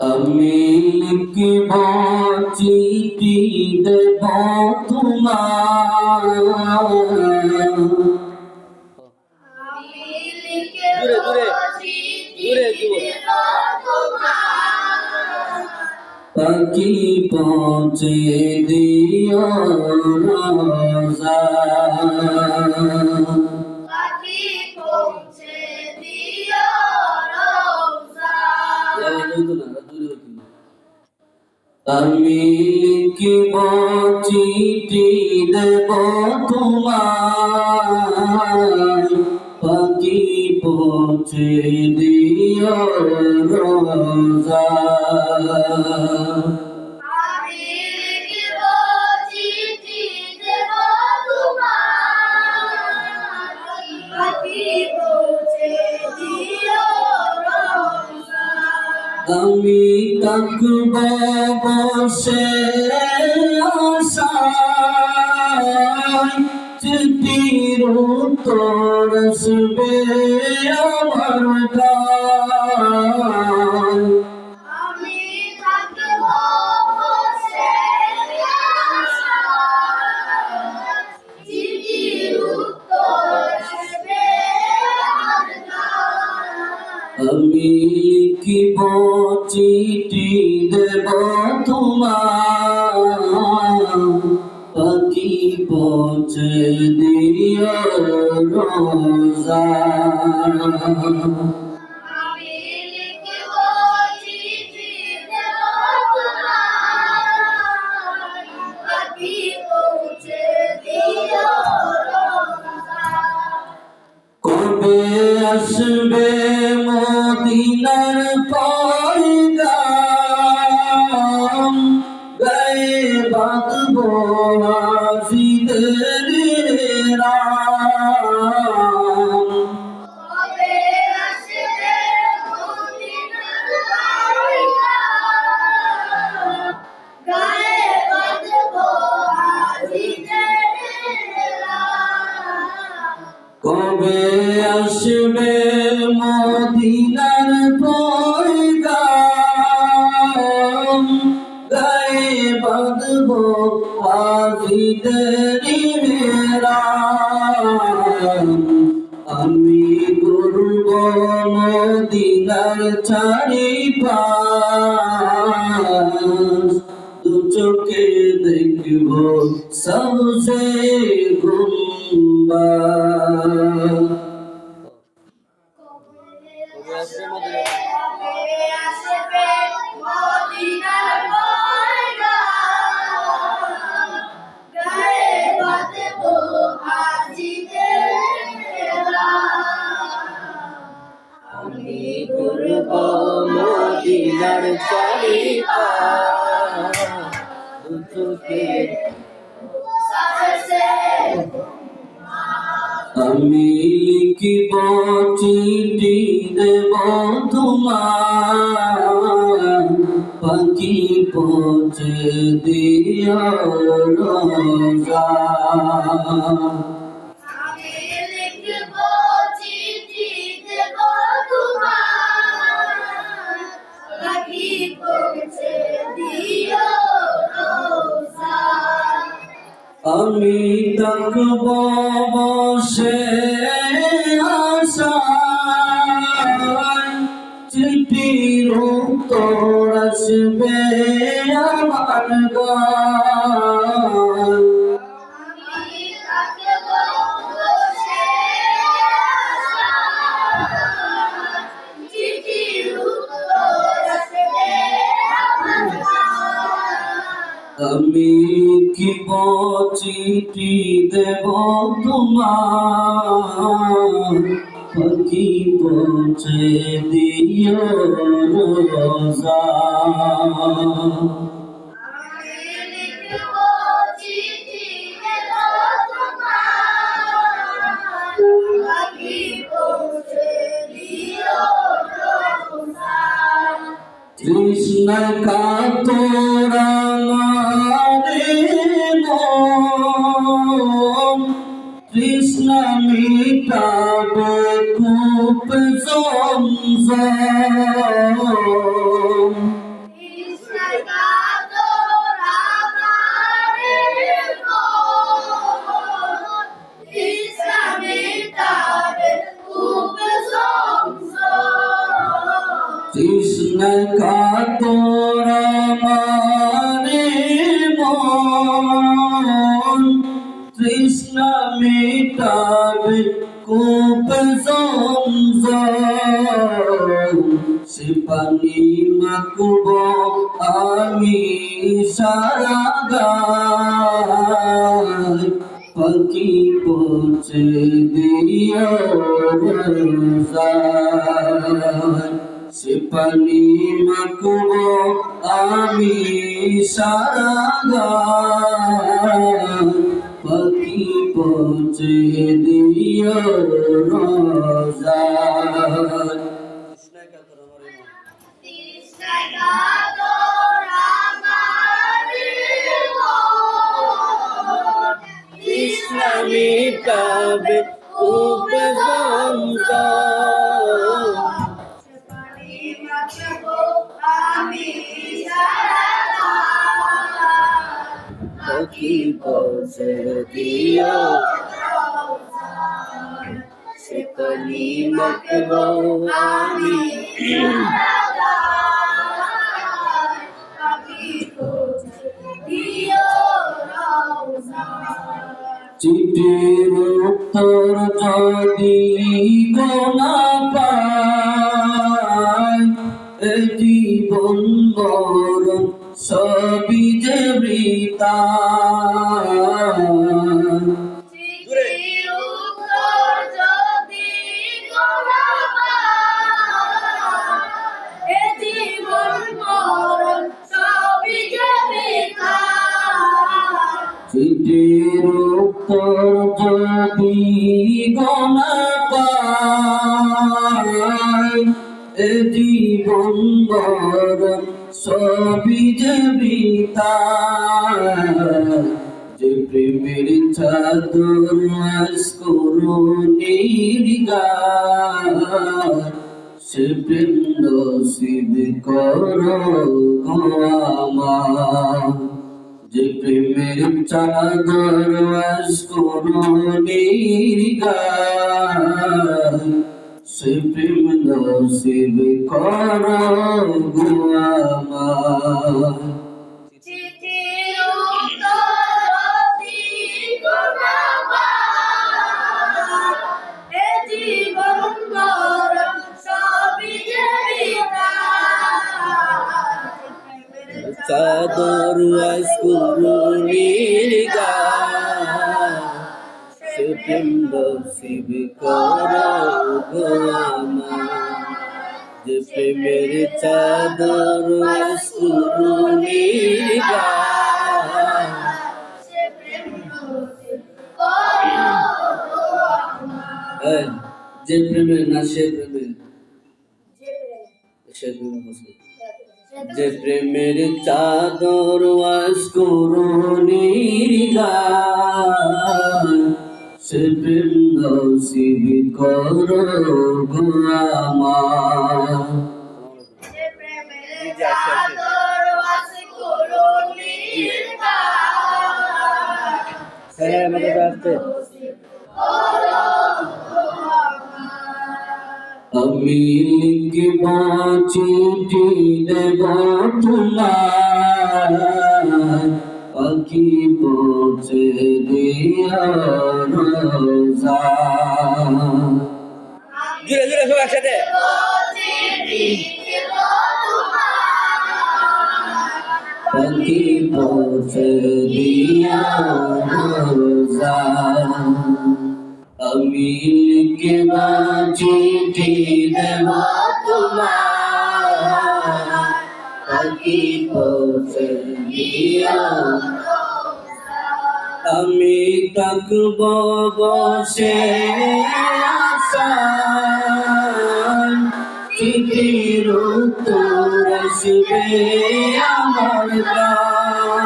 আমি লিখিব চিঠি দেব তোমার, পাখি পৌঁছে দিও রোজা, আমি লিখিব চিঠি দেব তোমার, পাখি পৌঁছে দিও রোজা। আমি থাকব বসে আশায়, চিঠির উত্তর আসবে আমার গায়। আমি লিখিব চিঠি দেব তোমার, পাখি পৌঁছে দিও রোজা। কবে আসবে মদিনার পয়গাম, গায়ে বাঁধবো আজিদের রাম। কবে আসবে মদিনার পয়গাম, গায়ে বাঁধবো আজিদের রাম। আমি ঘুরব মদিনার চারিপাশ, দু চোখে দেখব সবসে গুম্বাদ। আমি ঘুরব মদিনার চারিপাশ, দু চোখে আমি লিখিব চিঠি দেব তোমার, পাখি পৌঁছে দিও রোজা। আমি থাকব বসে আশায়, চিঠির উত্তর আসবে আমার গায়। আমি লিখিব চিঠি দেব তোমার, পাখি পৌঁছে দিও রোজা। কৃষ্ণ কাতর আমারে মন, কৃষ্ণ মিটাবে কূপ জমজম। কৃষ্ণ কাতর আমারে মন কৃষ্ণ মিটাবে কূপ জমজম সে পানি মাখব আমি সারা গায় পাখি পৌঁছে দিও রোজায় সে পানি মাখব আমি সারা গায় পাখি পৌঁছে দিও রোজায় ইসলামী কাবে কূপ জমজম পাখি পৌঁছে দিও সে পানি মাখব আমি চিঠির উত্তর যদি গোনা পায় এ জীবন মরণ সবই যে বৃথা চিঠির উত্তর যদি গোনা পায় এ জীবন মরণ সবই যে বৃথা যে প্রেমের চাদর আজ করুণীর গায় সে প্রেম নসিব করো গো আমার যে প্রেমের চাদর আজ করুণীর গায় সে প্রেম নসিব করো গো আমার চাদর আজ করুণীর গায় সে প্রেম নসিব করো গো আমার যে প্রেমের চাদর আজ করুণীর গায় যে প্রেমের না সে প্রেমের যে প্রেমের চাদর আজ করুণীর গায় সে প্রেম নসিব করো গো আমার আমি লিখব চিঠি দেব তোমার পাখি পৌঁছে দিও রোজায় সবাই একসাথে পাখি পৌঁছে দিও রোজায় আমি লিখব চিঠি দেব তোমার পাখি পৌঁছে দিও আমি থাকব বসে আশায় চিঠির উত্তর আসবে আমার গায়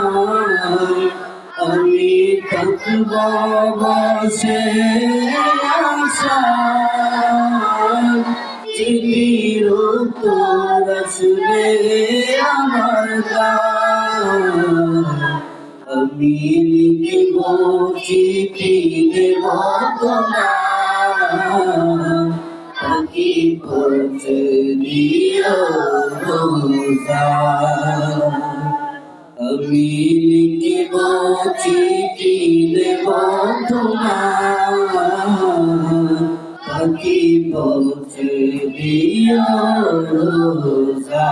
আমি থাকব বসে আশায় চিঠির উত্তর আসবে আমার গায় আমি লিখব চিঠি দেব তোমার পাখি পৌঁছে দিও রোজা আমি লিখিব চিঠি দেব তোমার পাখি পৌঁছে দিও রোজা